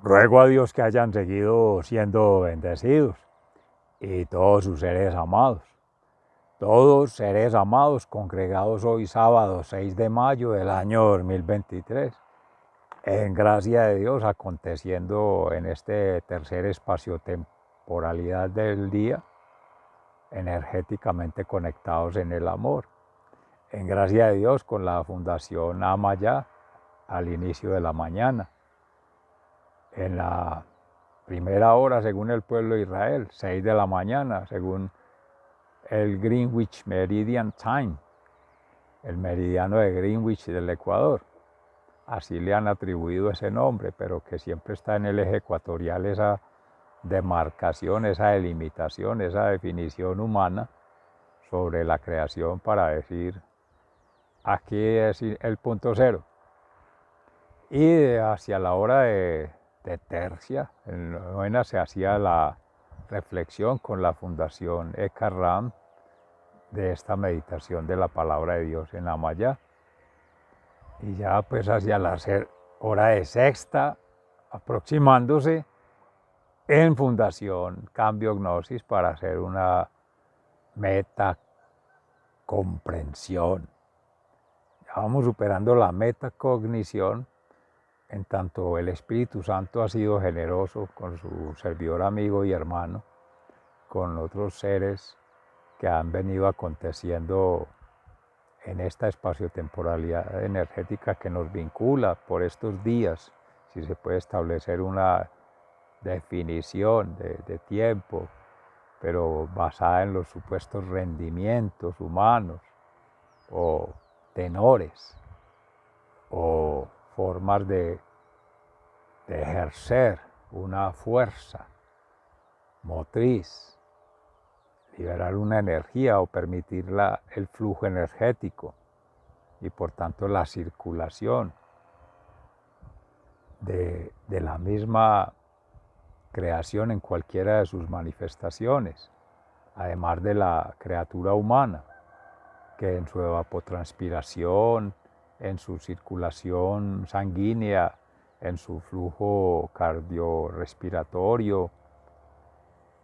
Ruego a Dios que hayan seguido siendo bendecidos y todos sus seres amados congregados hoy sábado 6 de mayo del año 2023, en gracia de Dios aconteciendo en este tercer espacio-temporalidad del día, energéticamente conectados en el amor. En gracia de Dios con la Fundación Amaya al inicio de la mañana. En la primera hora según el pueblo de Israel, 6 de la mañana según el Greenwich Meridian Time, el meridiano de Greenwich del Ecuador. Así le han atribuido ese nombre, pero que siempre está en el eje ecuatorial esa demarcación, esa delimitación, esa definición humana sobre la creación para decir, aquí es el punto cero. Y hacia la hora de tercia, en la novena, se hacía la reflexión con la Fundación Eckhart Ram de esta meditación de la palabra de Dios en Amaya. Y ya pues hacia la hora de sexta, aproximándose en Fundación Cambio Gnosis para hacer una metacomprensión. Ya vamos superando la metacognición, en tanto el Espíritu Santo ha sido generoso con su servidor amigo y hermano, con otros seres que han venido aconteciendo en esta espaciotemporalidad energética que nos vincula por estos días, si se puede establecer una definición de tiempo, pero basada en los supuestos rendimientos humanos o tenores o formas de ejercer una fuerza motriz, liberar una energía o permitir el flujo energético y por tanto la circulación de la misma creación en cualquiera de sus manifestaciones, además de la criatura humana, que en su evapotranspiración, en su circulación sanguínea, en su flujo cardiorrespiratorio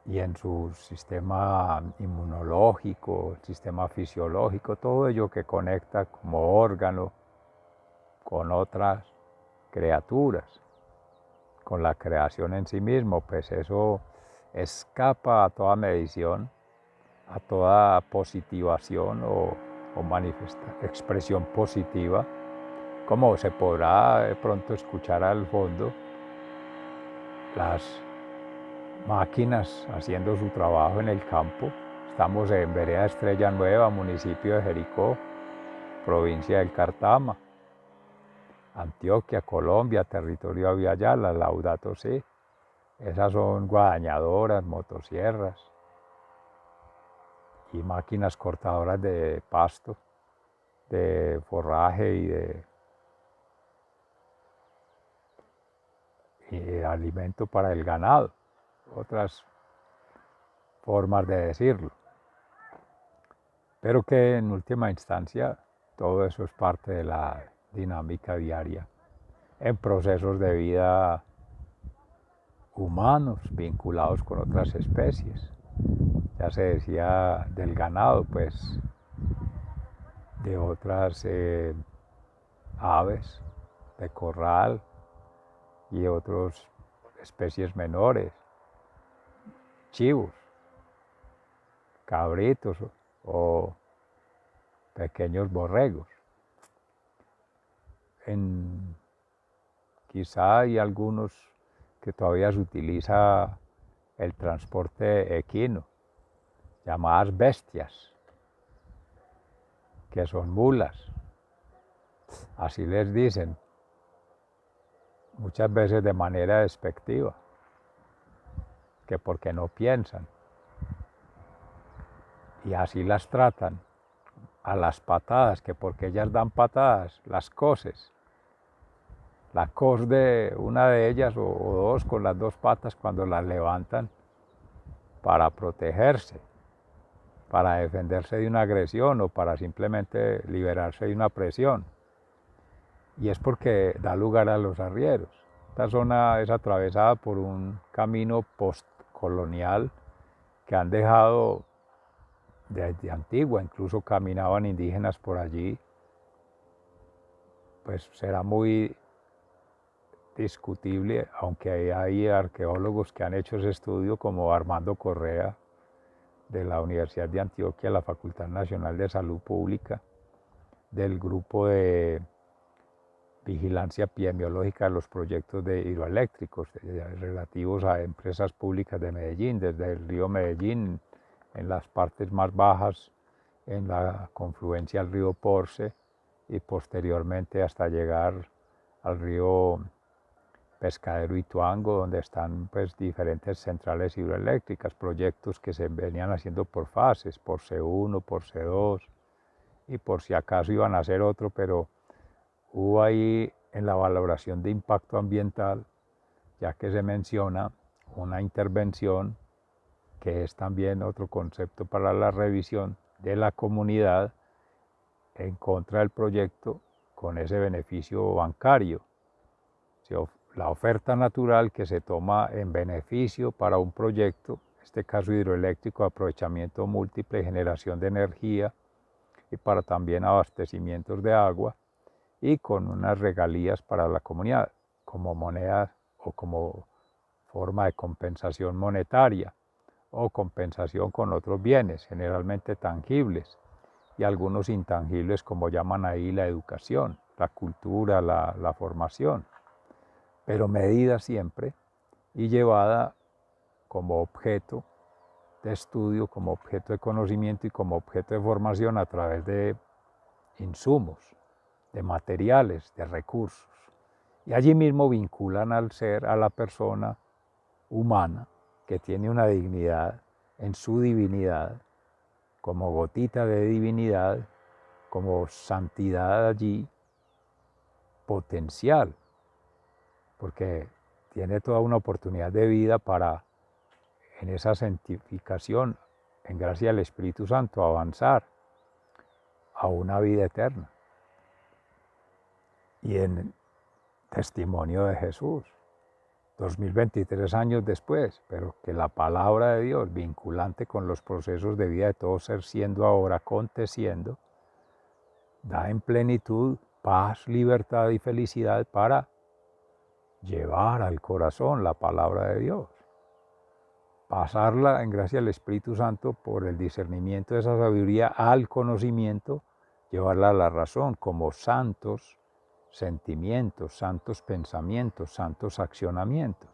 y en su sistema inmunológico, el sistema fisiológico, todo ello que conecta como órgano con otras criaturas, con la creación en sí mismo, pues eso escapa a toda medición, a toda positivación o expresión positiva, como se podrá de pronto escuchar al fondo las máquinas haciendo su trabajo en el campo. Estamos en Vereda Estrella Nueva, municipio de Jericó, provincia del Cartama, Antioquia, Colombia, territorio Aviala, Laudato Si. Esas son guadañadoras, motosierras y máquinas cortadoras de pasto, de forraje y de alimento para el ganado, otras formas de decirlo. Pero que en última instancia todo eso es parte de la dinámica diaria en procesos de vida humanos vinculados con otras especies. Ya se decía del ganado, pues de otras aves de corral y otras especies menores, chivos, cabritos o pequeños borregos. Quizá hay algunos que todavía se utiliza el transporte equino, llamadas bestias, que son mulas, así les dicen, muchas veces de manera despectiva, que porque no piensan, y así las tratan a las patadas, que porque ellas dan patadas, las coses. La cos de una de ellas o dos con las dos patas cuando las levantan para protegerse, para defenderse de una agresión o para simplemente liberarse de una presión. Y es porque da lugar a los arrieros. Esta zona es atravesada por un camino postcolonial que han dejado desde antigua, incluso caminaban indígenas por allí. Pues será muy discutible, aunque hay arqueólogos que han hecho ese estudio, como Armando Correa de la Universidad de Antioquia, la Facultad Nacional de Salud Pública, del grupo de vigilancia epidemiológica de los proyectos de hidroeléctricos relativos a empresas públicas de Medellín, desde el río Medellín, en las partes más bajas, en la confluencia al río Porce, y posteriormente hasta llegar al río Pescadero y Tuango, donde están pues diferentes centrales hidroeléctricas, proyectos que se venían haciendo por fases, por C1, por C2, y por si acaso iban a hacer otro, pero hubo ahí en la valoración de impacto ambiental, ya que se menciona una intervención, que es también otro concepto para la revisión de la comunidad en contra del proyecto con ese beneficio bancario. La oferta natural que se toma en beneficio para un proyecto, en este caso hidroeléctrico, aprovechamiento múltiple, generación de energía y para también abastecimientos de agua, y con unas regalías para la comunidad como moneda o como forma de compensación monetaria o compensación con otros bienes, generalmente tangibles, y algunos intangibles, como llaman ahí la educación, la cultura, la formación, pero medida siempre y llevada como objeto de estudio, como objeto de conocimiento y como objeto de formación a través de insumos, de materiales, de recursos. Y allí mismo vinculan al ser, a la persona humana, que tiene una dignidad en su divinidad, como gotita de divinidad, como santidad allí, potencial, porque tiene toda una oportunidad de vida para, en esa santificación, en gracia del Espíritu Santo, avanzar a una vida eterna. Y en testimonio de Jesús, 2023 años después, pero que la palabra de Dios, vinculante con los procesos de vida de todo ser, siendo ahora, aconteciendo, da en plenitud paz, libertad y felicidad para llevar al corazón la palabra de Dios, pasarla en gracia del Espíritu Santo por el discernimiento de esa sabiduría al conocimiento, llevarla a la razón como santos sentimientos, santos pensamientos, santos accionamientos.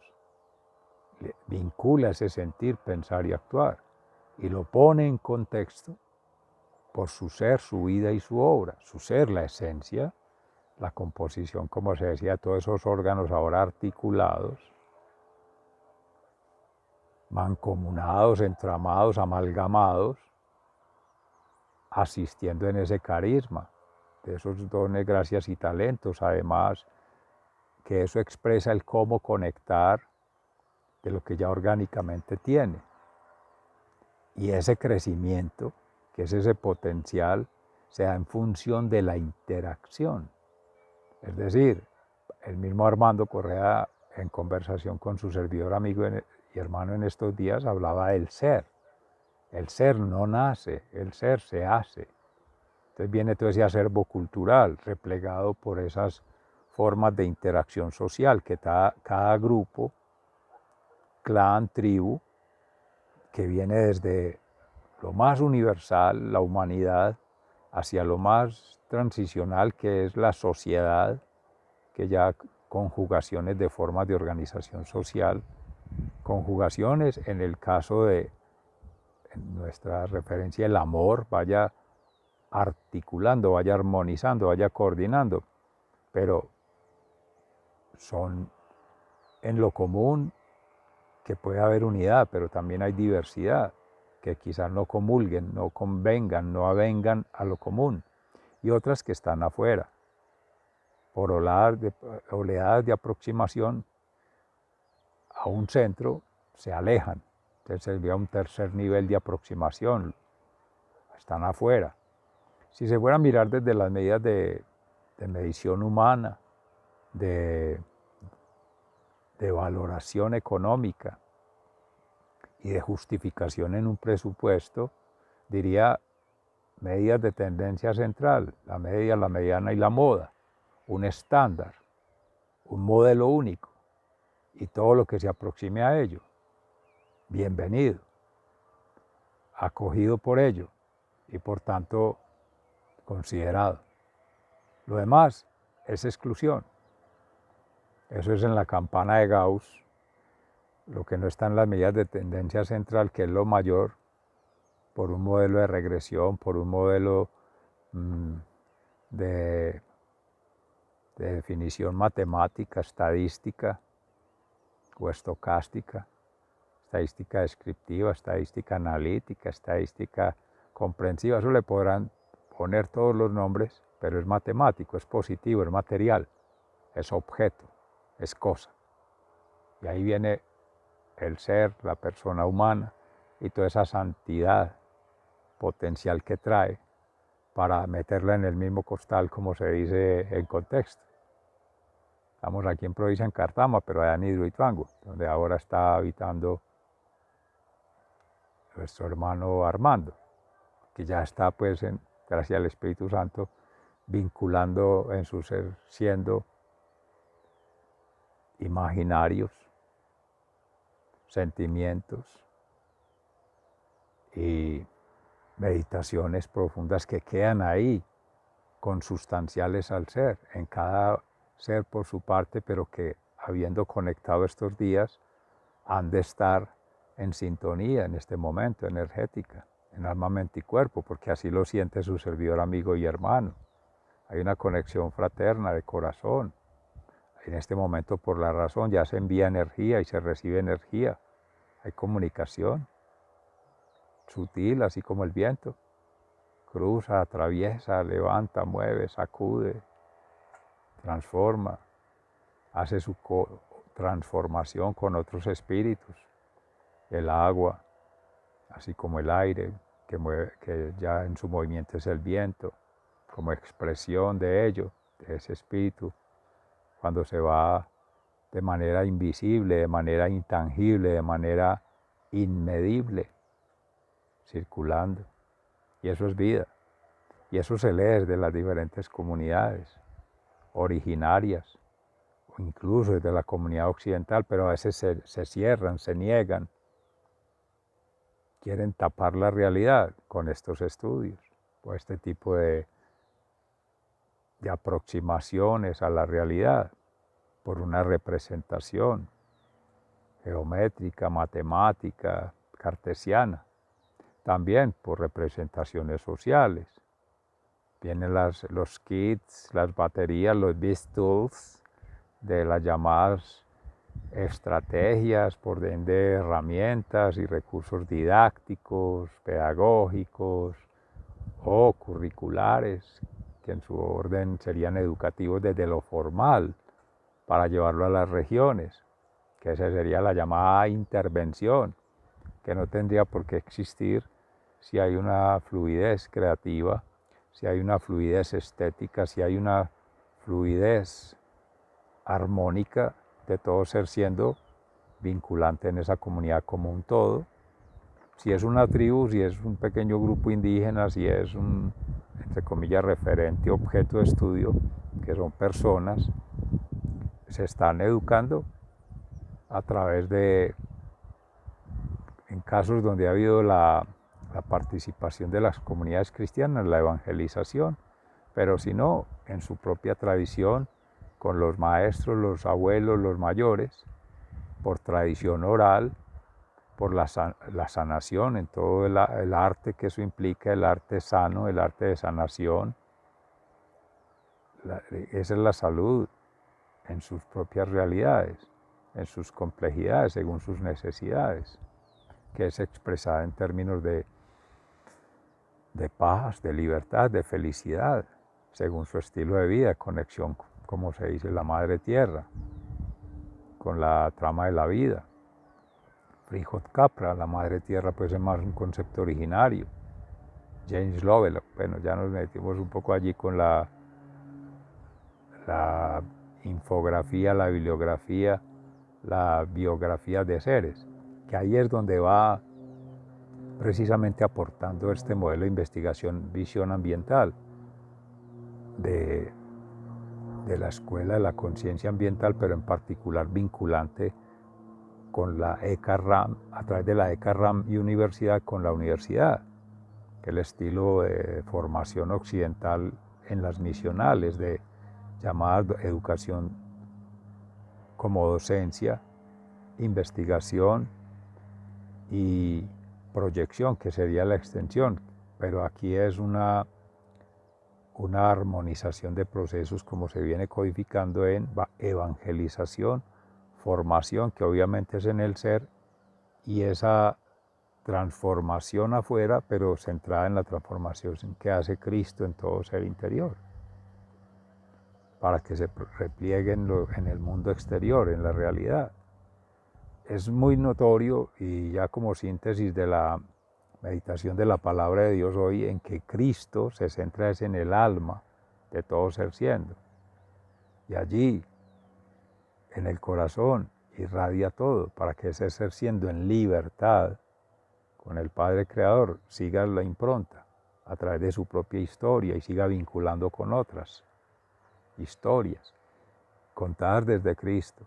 Vincula ese sentir, pensar y actuar y lo pone en contexto por su ser, su vida y su obra. Su ser, la esencia, la composición, como se decía, todos esos órganos ahora articulados, mancomunados, entramados, amalgamados, asistiendo en ese carisma de esos dones, gracias y talentos. Además, que eso expresa el cómo conectar de lo que ya orgánicamente tiene. Y ese crecimiento, que es ese potencial, se da en función de la interacción. Es decir, el mismo Armando Correa, en conversación con su servidor, amigo y hermano en estos días, hablaba del ser. El ser no nace, el ser se hace. Entonces viene todo ese acervo cultural replegado por esas formas de interacción social que cada grupo, clan, tribu, que viene desde lo más universal, la humanidad, hacia lo más transicional, que es la sociedad, que ya conjugaciones de formas de organización social, conjugaciones en el caso de en nuestra referencia el amor, vaya articulando, vaya armonizando, vaya coordinando, pero son en lo común que puede haber unidad, pero también hay diversidad, que quizás no comulguen, no convengan, no avengan a lo común, y otras que están afuera. Por oleadas de aproximación a un centro se alejan. Entonces sería un tercer nivel de aproximación, están afuera. Si se fuera a mirar desde las medidas de medición humana, de de valoración económica y de justificación en un presupuesto, diría medidas de tendencia central, la media, la mediana y la moda, un estándar, un modelo único y todo lo que se aproxime a ello. Bienvenido, acogido por ello y por tanto considerado. Lo demás es exclusión. Eso es en la campana de Gauss, lo que no está en las medidas de tendencia central, que es lo mayor, por un modelo de regresión, por un modelo de definición matemática, estadística o estocástica, estadística descriptiva, estadística analítica, estadística comprensiva. Eso le podrán poner todos los nombres, pero es matemático, es positivo, es material, es objeto, es cosa. Y ahí viene el ser, la persona humana y toda esa santidad potencial que trae para meterla en el mismo costal, como se dice en contexto. Estamos aquí en provincia en Cartama, pero allá en Hidroituango, donde ahora está habitando nuestro hermano Armando, que ya está, pues, gracias al Espíritu Santo, vinculando en su ser, siendo imaginarios, sentimientos y meditaciones profundas que quedan ahí, consustanciales al ser, en cada ser por su parte, pero que habiendo conectado estos días, han de estar en sintonía en este momento, energética, en alma, mente y cuerpo, porque así lo siente su servidor, amigo y hermano. Hay una conexión fraterna de corazón. En este momento, por la razón, ya se envía energía y se recibe energía. Hay comunicación sutil, así como el viento. Cruza, atraviesa, levanta, mueve, sacude, transforma, hace su transformación con otros espíritus. El agua, así como el aire, que ya en su movimiento es el viento, como expresión de ello, de ese espíritu, cuando se va de manera invisible, de manera intangible, de manera inmedible, circulando. Y eso es vida. Y eso se lee desde las diferentes comunidades originarias, o incluso desde la comunidad occidental, pero a veces se cierran, se niegan, quieren tapar la realidad con estos estudios, o este tipo de aproximaciones a la realidad, por una representación geométrica, matemática, cartesiana, también por representaciones sociales. Vienen los kits, las baterías, los BizTools de las llamadas estrategias, por ende herramientas y recursos didácticos, pedagógicos o curriculares, que en su orden serían educativos desde lo formal, para llevarlo a las regiones, que esa sería la llamada intervención, que no tendría por qué existir si hay una fluidez creativa, si hay una fluidez estética, si hay una fluidez armónica de todo ser siendo vinculante en esa comunidad como un todo. Si es una tribu, si es un pequeño grupo indígena, si es un, entre comillas, referente, objeto de estudio, que son personas, se están educando a través de, en casos donde ha habido la participación de las comunidades cristianas, la evangelización, pero si no, en su propia tradición, con los maestros, los abuelos, los mayores, por tradición oral, por la sanación, en todo el arte que eso implica, el arte sano, el arte de sanación. Esa es la salud en sus propias realidades, en sus complejidades, según sus necesidades, que es expresada en términos de paz, de libertad, de felicidad, según su estilo de vida, conexión, como se dice, la madre tierra, con la trama de la vida. Frijot Capra, la madre tierra, pues es más un concepto originario. James Lovelock, bueno, ya nos metimos un poco allí con la infografía, la bibliografía la biografía de seres, que ahí es donde va precisamente aportando este modelo de investigación, visión ambiental, de la Escuela de la Conciencia Ambiental, pero en particular vinculante con la ECA-RAM, a través de la ECA-RAM y universidad con la universidad, que es el estilo de formación occidental en las misionales, de llamada educación como docencia, investigación y proyección, que sería la extensión, pero aquí es una armonización de procesos como se viene codificando en evangelización, formación, que obviamente es en el ser, y esa transformación afuera, pero centrada en la transformación que hace Cristo en todo ser interior, para que se repliegue en el mundo exterior, en la realidad. Es muy notorio, y ya como síntesis de la meditación de la palabra de Dios hoy, en que Cristo se centra en el alma de todo ser siendo. Y allí, en el corazón, irradia todo, para que ese ser siendo en libertad con el Padre Creador siga la impronta a través de su propia historia y siga vinculando con otras historias contadas desde Cristo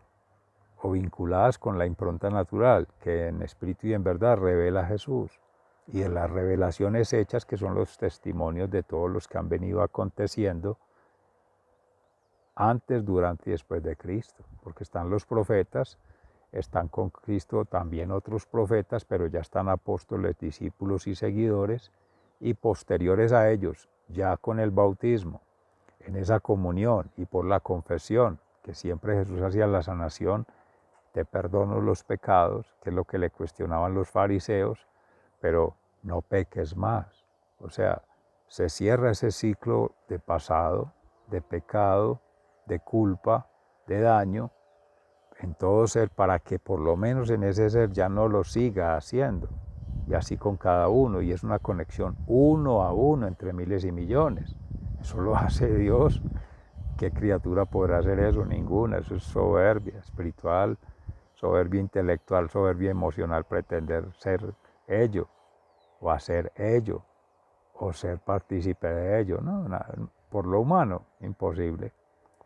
o vinculadas con la impronta natural que en espíritu y en verdad revela Jesús, y en las revelaciones hechas, que son los testimonios de todos los que han venido aconteciendo antes, durante y después de Cristo, porque están los profetas, están con Cristo también otros profetas, pero ya están apóstoles, discípulos y seguidores, y posteriores a ellos, ya con el bautismo, en esa comunión y por la confesión, que siempre Jesús hacía la sanación, te perdono los pecados, que es lo que le cuestionaban los fariseos, pero no peques más. O sea, se cierra ese ciclo de pasado, de pecado, de culpa, de daño, en todo ser, para que por lo menos en ese ser ya no lo siga haciendo. Y así con cada uno, y es una conexión uno a uno entre miles y millones. Eso lo hace Dios. ¿Qué criatura podrá hacer eso? Ninguna. Eso es soberbia espiritual, soberbia intelectual, soberbia emocional, pretender ser ello, o hacer ello, o ser partícipe de ello. No, por lo humano, imposible.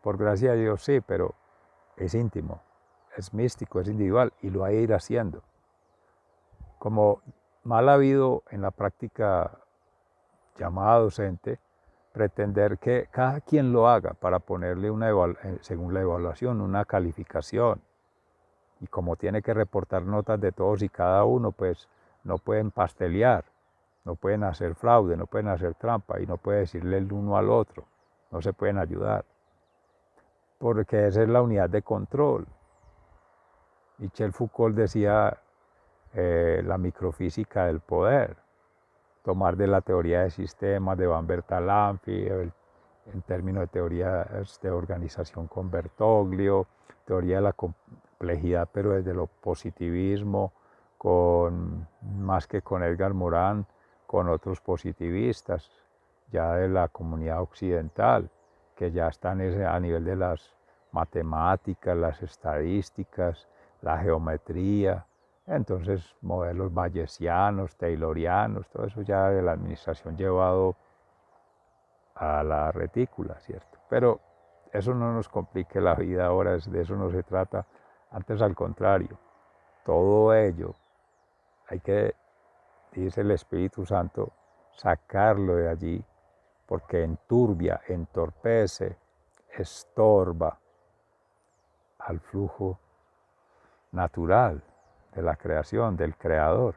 Por gracia de Dios sí, pero es íntimo, es místico, es individual, y lo hay que ir haciendo. Como mal ha habido en la práctica llamada docente, pretender que cada quien lo haga para ponerle según la evaluación, una calificación. Y como tiene que reportar notas de todos y cada uno, pues no pueden pastelear, no pueden hacer fraude, no pueden hacer trampa, y no puede decirle el uno al otro, no se pueden ayudar, porque esa es la unidad de control. Michel Foucault decía la microfísica del poder, tomar de la teoría de sistemas de Van Bertalanffy, en términos de teorías de organización con Bertoglio, teoría de la complejidad, pero desde lo positivismo, más que con Edgar Morin, con otros positivistas, ya de la comunidad occidental, que ya están a nivel de las matemáticas, las estadísticas, la geometría. Entonces, modelos bayesianos, taylorianos, todo eso ya de la administración llevado a la retícula, ¿cierto? Pero eso no nos complique la vida ahora, de eso no se trata. Antes, al contrario, todo ello hay que, dice el Espíritu Santo, sacarlo de allí, porque enturbia, entorpece, estorba al flujo natural de la creación, del Creador,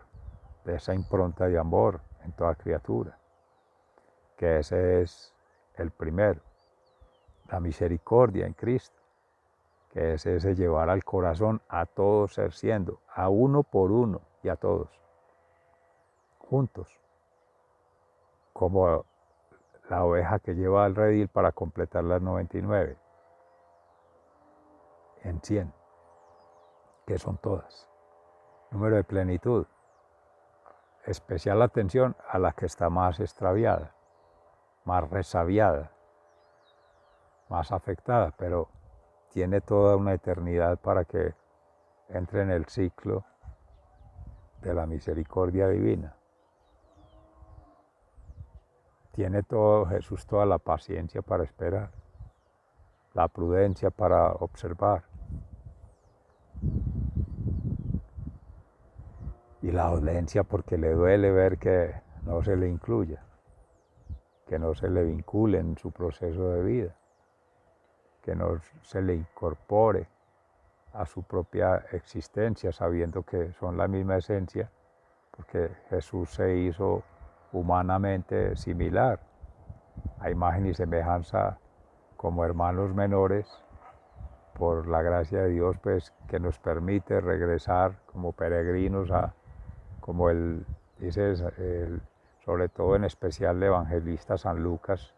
de esa impronta de amor en toda criatura, que ese es el primero, la misericordia en Cristo, que es ese llevar al corazón a todos ser siendo, a uno por uno y a todos, juntos, como la oveja que lleva al redil para completar las 99 en 100, que son todas. Número de plenitud. Especial atención a la que está más extraviada, más resabiada, más afectada, pero tiene toda una eternidad para que entre en el ciclo de la misericordia divina. Tiene todo Jesús, toda la paciencia para esperar, la prudencia para observar y la dolencia porque le duele ver que no se le incluya, que no se le vincule en su proceso de vida, que no se le incorpore a su propia existencia, sabiendo que son la misma esencia, porque Jesús se hizo humanamente similar, a imagen y semejanza como hermanos menores, por la gracia de Dios, pues que nos permite regresar como peregrinos a, como dice, sobre todo en especial el evangelista San Lucas,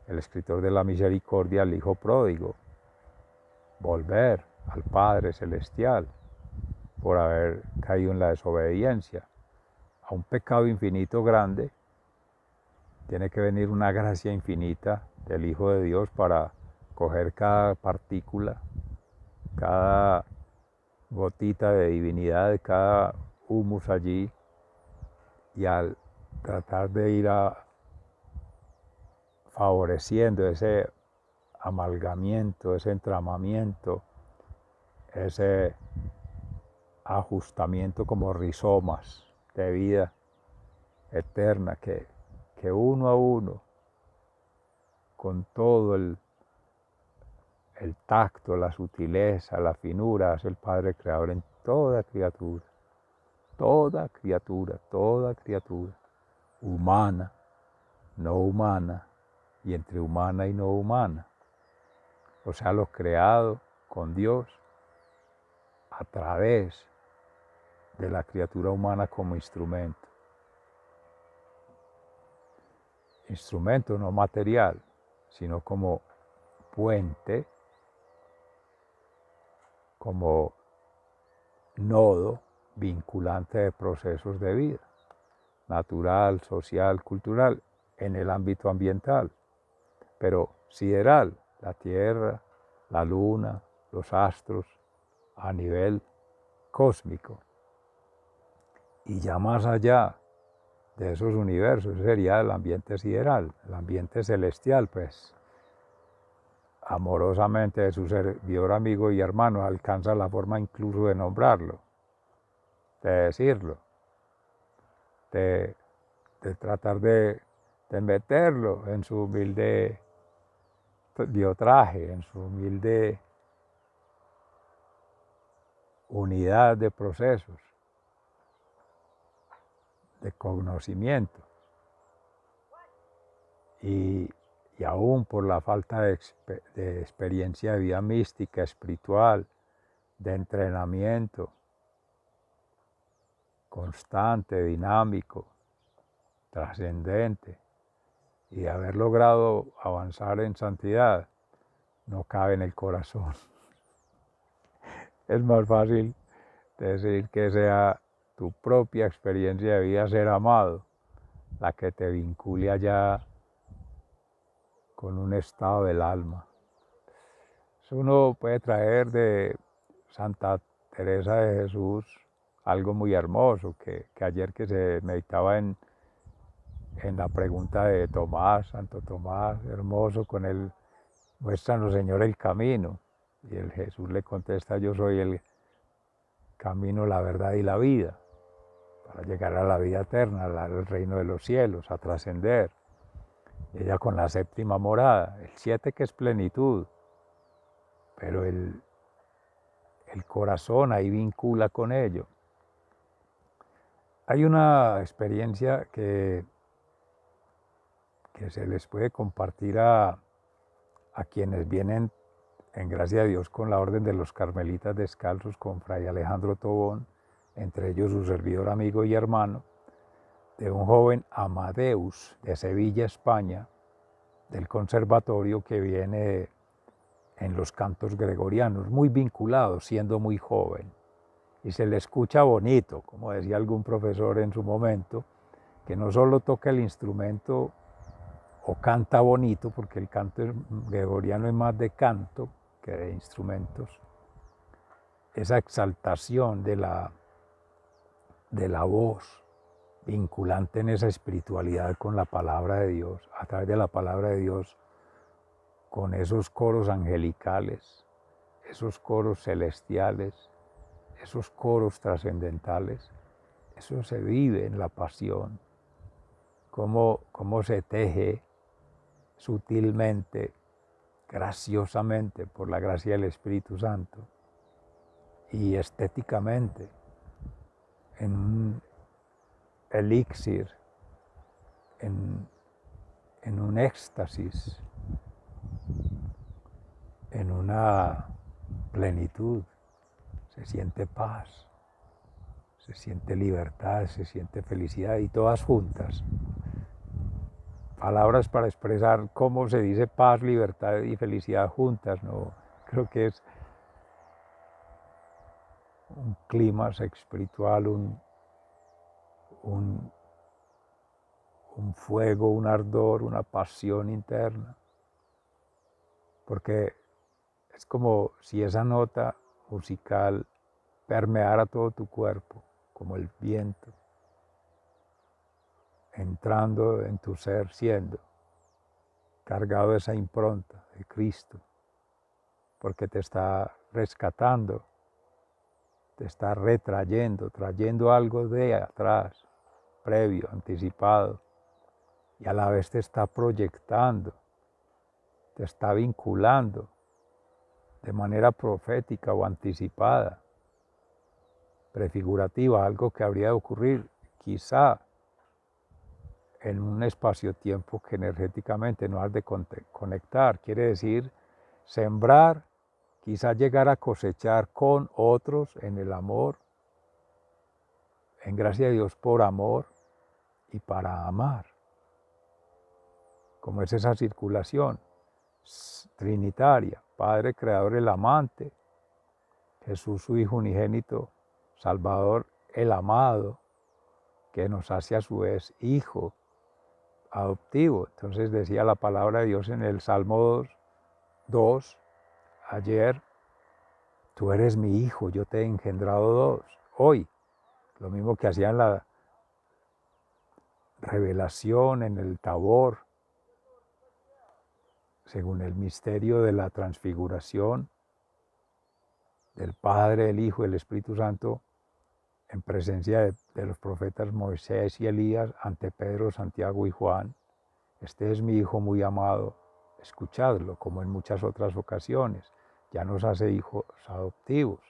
el escritor de la misericordia, al hijo pródigo, volver al Padre Celestial por haber caído en la desobediencia. A un pecado infinito grande tiene que venir una gracia infinita del Hijo de Dios para coger cada partícula, cada gotita de divinidad, cada humus allí, y al tratar de ir favoreciendo ese amalgamiento, ese entramamiento, ese ajustamiento como rizomas de vida eterna que uno a uno, con todo el tacto, la sutileza, la finura, hace el Padre Creador en toda criatura, toda criatura, toda criatura, humana, no humana, y entre humana y no humana. O sea, lo creado con Dios a través de la criatura humana como instrumento. Instrumento no material, sino como puente, como nodo vinculante de procesos de vida, natural, social, cultural, en el ámbito ambiental, pero sideral, la Tierra, la Luna, los astros, a nivel cósmico. Y ya más allá de esos universos sería el ambiente sideral, el ambiente celestial, pues amorosamente de su servidor, amigo y hermano, alcanza la forma incluso de nombrarlo, de decirlo, de tratar de meterlo en su humilde biotraje, en su humilde unidad de procesos, de conocimiento. Y aún por la falta de experiencia de vida mística, espiritual, de entrenamiento constante, dinámico, trascendente, y de haber logrado avanzar en santidad, no cabe en el corazón. Es más fácil decir que sea tu propia experiencia de vida, ser amado, la que te vincule allá con un estado del alma. Eso uno puede traer de Santa Teresa de Jesús algo muy hermoso, que ayer que se meditaba en la pregunta de Tomás, Santo Tomás, hermoso, con él, muéstranos Señor el camino. Y el Jesús le contesta, yo soy el camino, la verdad y la vida, para llegar a la vida eterna, al reino de los cielos, a trascender. Y ella con la séptima morada, el 7 que es plenitud, pero el corazón ahí vincula con ello. Hay una experiencia que se les puede compartir a quienes vienen en gracia de Dios con la Orden de los Carmelitas Descalzos, con Fray Alejandro Tobón, entre ellos su servidor, amigo y hermano, de un joven Amadeus de Sevilla, España, del conservatorio, que viene en los cantos gregorianos, muy vinculado, siendo muy joven. Y se le escucha bonito, como decía algún profesor en su momento, que no solo toca el instrumento o canta bonito, porque el canto gregoriano es más de canto que de instrumentos, esa exaltación de la voz vinculante en esa espiritualidad con la palabra de Dios, a través de la palabra de Dios, con esos coros angelicales, esos coros celestiales, esos coros trascendentales. Eso se vive en la pasión, cómo se teje sutilmente, graciosamente, por la gracia del Espíritu Santo, y estéticamente, en un elixir, en un éxtasis, en una plenitud. Se siente paz, se siente libertad, se siente felicidad, y todas juntas. Palabras para expresar cómo se dice paz, libertad y felicidad juntas, no creo que es un clima espiritual, un fuego, un ardor, una pasión interna, porque es como si esa nota musical permeara todo tu cuerpo, como el viento, entrando en tu ser, siendo cargado de esa impronta de Cristo, porque te está rescatando, te está retrayendo, trayendo algo de atrás, previo, anticipado, y a la vez te está proyectando, te está vinculando de manera profética o anticipada, prefigurativa, algo que habría de ocurrir quizá en un espacio-tiempo que energéticamente no has de conectar. Quiere decir sembrar, quizá llegar a cosechar con otros en el amor, en gracia de Dios por amor y para amar. Como es esa circulación trinitaria, Padre, Creador, el amante, Jesús, su Hijo unigénito, Salvador, el amado, que nos hace a su vez Hijo adoptivo. Entonces decía la palabra de Dios en el Salmo 2, ayer, tú eres mi Hijo, yo te he engendrado dos. Hoy, lo mismo que hacía en la revelación, en el Tabor, según el misterio de la transfiguración del Padre, el Hijo y el Espíritu Santo, en presencia de los profetas Moisés y Elías, ante Pedro, Santiago y Juan. Este es mi Hijo muy amado, escuchadlo, como en muchas otras ocasiones. Ya nos hace hijos adoptivos.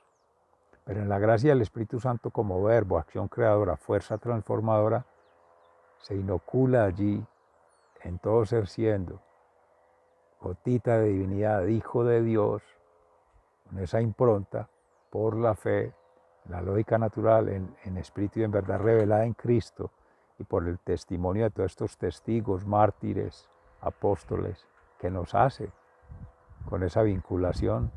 Pero en la gracia del Espíritu Santo como verbo, acción creadora, fuerza transformadora, se inocula allí en todo ser siendo, gotita de divinidad, Hijo de Dios, con esa impronta, por la fe, la lógica natural, en espíritu y en verdad revelada en Cristo, y por el testimonio de todos estos testigos, mártires, apóstoles, que nos hace con esa vinculación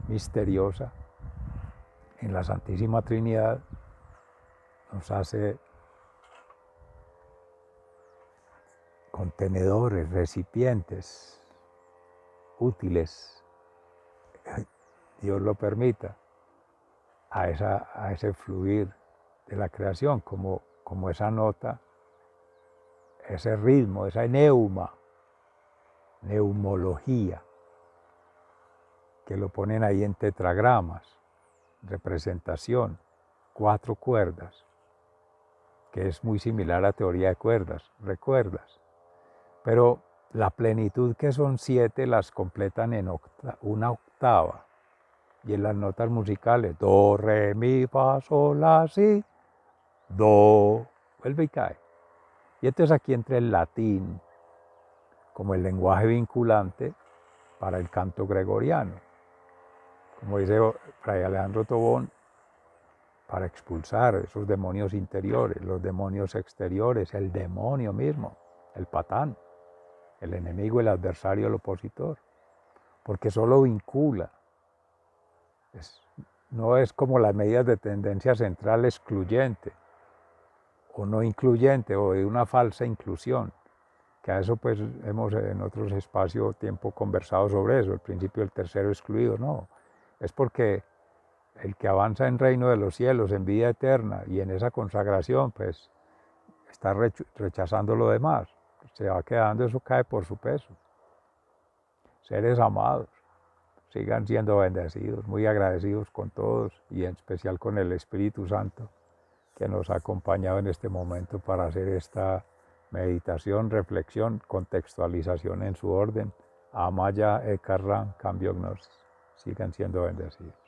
misteriosa en la Santísima Trinidad, nos hace contenedores, recipientes útiles, Dios lo permita, a ese fluir de la creación, como esa nota, ese ritmo, esa neumología, que lo ponen ahí en tetragramas, representación, 4 cuerdas, que es muy similar a la teoría de cuerdas, recuerdas. Pero la plenitud, que son 7, las completan en una octava. Y en las notas musicales, do, re, mi, fa, sol, la, si, do, vuelve y cae. Y entonces aquí entra el latín como el lenguaje vinculante para el canto gregoriano. Como dice Fray Alejandro Tobón, para expulsar esos demonios interiores, los demonios exteriores, el demonio mismo, el patán, el enemigo, el adversario, el opositor, porque solo vincula. No es como las medidas de tendencia central excluyente o no incluyente o de una falsa inclusión, que a eso pues hemos en otros espacios tiempo conversado sobre eso, el principio del tercero excluido, no. es porque el que avanza en reino de los cielos, en vida eterna y en esa consagración, pues está rechazando lo demás. Se va quedando, eso cae por su peso. Seres amados, sigan siendo bendecidos, muy agradecidos con todos y en especial con el Espíritu Santo que nos ha acompañado en este momento para hacer esta meditación, reflexión, contextualización en su orden. Amaya Ekarran Cambio Gnosis. Sigan siendo bendecidos.